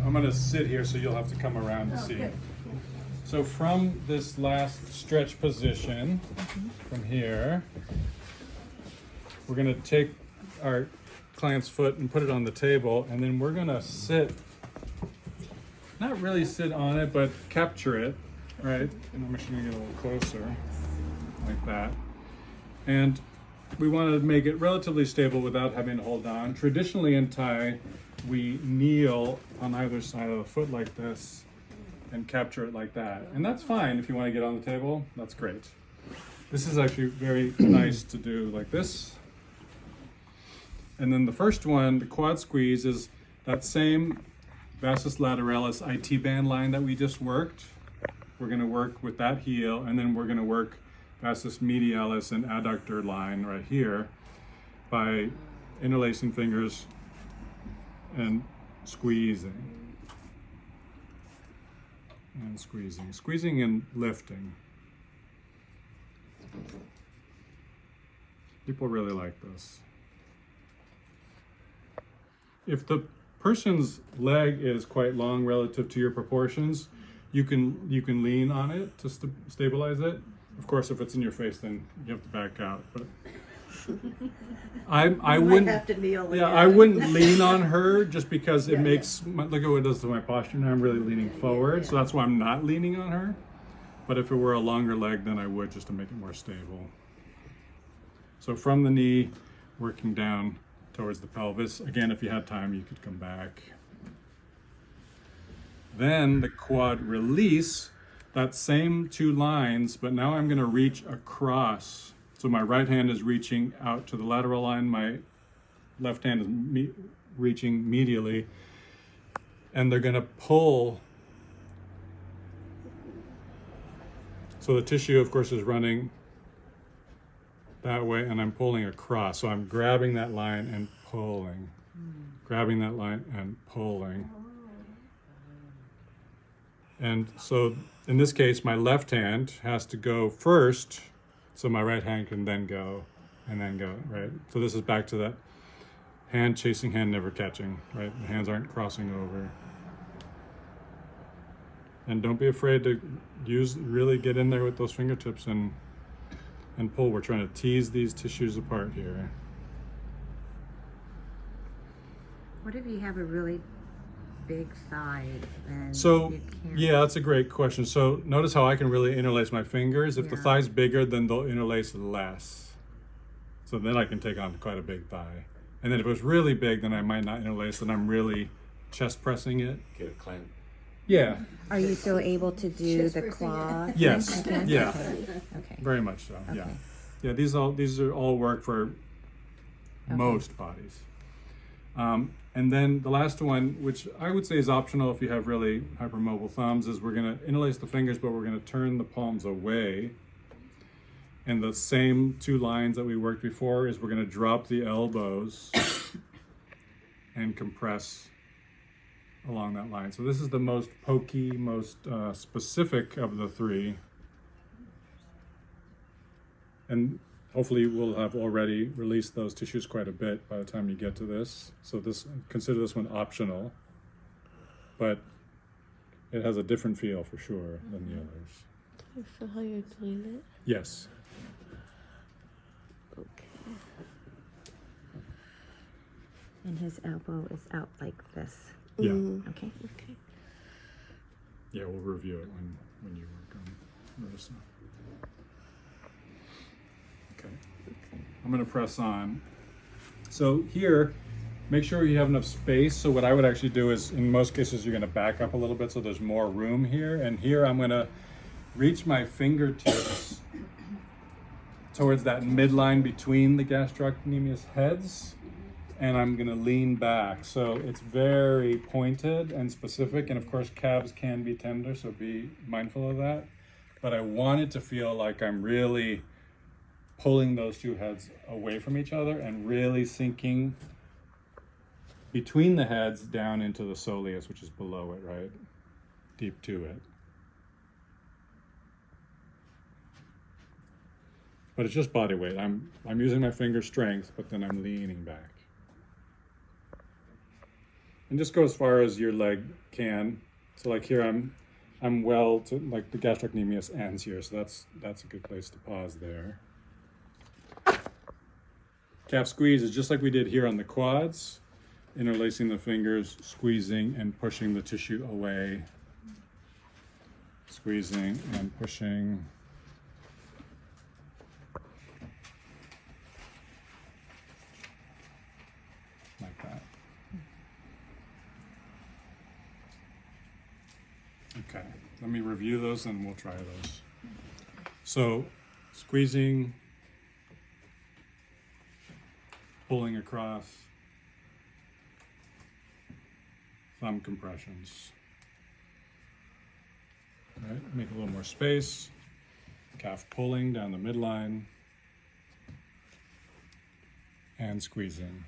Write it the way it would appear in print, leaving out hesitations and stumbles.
I'm going to sit here so you'll have to come around to see. Good. So from this last stretch position, from here, we're going to take our client's foot and put it on the table, and then we're going to sit, not really sit on it, but capture it, right? And I'm actually going to get a little closer, like that. And we want to make it relatively stable without having to hold on. Traditionally in Thai, we kneel on either side of the foot like this and capture it like that. And that's fine if you want to get on the table, that's great. This is actually very nice to do like this. And then the first one, the quad squeeze, is that same vastus lateralis IT band line that we just worked. We're going to work with that heel, and then we're going to work vastus medialis and adductor line right here by interlacing fingers and squeezing. And squeezing. Squeezing and lifting. People really like this. If the person's leg is quite long relative to your proportions, you can lean on it to stabilize it. Of course, if it's in your face, then you have to back out. But I wouldn't have to kneel yeah, again. I wouldn't lean on her just because it makes look at what it does to my posture. Now I'm really leaning forward, so that's why I'm not leaning on her. But if it were a longer leg, then I would, just to make it more stable. So from the knee, working down towards the pelvis. Again, if you had time, you could come back. Then the quad release, that same two lines, but now I'm going to reach across. So my right hand is reaching out to the lateral line, my left hand is reaching medially, and they're going to pull. So the tissue, of course, is running that way, and I'm pulling across. So I'm grabbing that line and pulling, grabbing that line and pulling. And so in this case, my left hand has to go first, so my right hand can then go and then go, right? So this is back to that hand chasing, hand never catching, right? The hands aren't crossing over. And don't be afraid to really get in there with those fingertips and pull. We're trying to tease these tissues apart here. What if you have a really big thigh? And So, you can't... yeah, that's a great question. So notice how I can really interlace my fingers. If the thigh's bigger, then they'll interlace less. So then I can take on quite a big thigh. And then if it was really big, then I might not interlace, and I'm really chest pressing it. Get a clamp. Yeah. Are you still able to do the quad? Yes. Okay. Yeah. Okay. Very much so. Yeah. Okay. Yeah. These are all work for most bodies. And then the last one, which I would say is optional if you have really hypermobile thumbs, is we're going to interlace the fingers, but we're going to turn the palms away. And the same two lines that we worked before is we're going to drop the elbows and compress along that line. So this is the most pokey, most specific of the three. And hopefully we'll have already released those tissues quite a bit by the time you get to this. So consider this one optional, but it has a different feel for sure than the others. Can you feel how you're doing it? Yes. Okay. And his elbow is out like this. Yeah. Okay. Okay. Yeah, we'll review it when you work on this. Okay. I'm going to press on. So here, make sure you have enough space. So what I would actually do is, in most cases, you're going to back up a little bit so there's more room here. And here I'm going to reach my fingertips towards that midline between the gastrocnemius heads, and I'm going to lean back. So it's very pointed and specific, and of course calves can be tender, so be mindful of that. But I want it to feel like I'm really pulling those two heads away from each other and really sinking between the heads down into the soleus, which is below it, right? Deep to it. But it's just body weight. I'm using my finger strength, but then I'm leaning back. and just go as far as your leg can. So like here, I'm well to, like the gastrocnemius ends here, so that's a good place to pause there. Calf squeeze is just like we did here on the quads, interlacing the fingers, squeezing and pushing the tissue away. Squeezing and pushing. Like that. Okay, let me review those and we'll try those. So, squeezing, pulling across, thumb compressions. All right, make a little more space. Calf pulling down the midline and squeezing.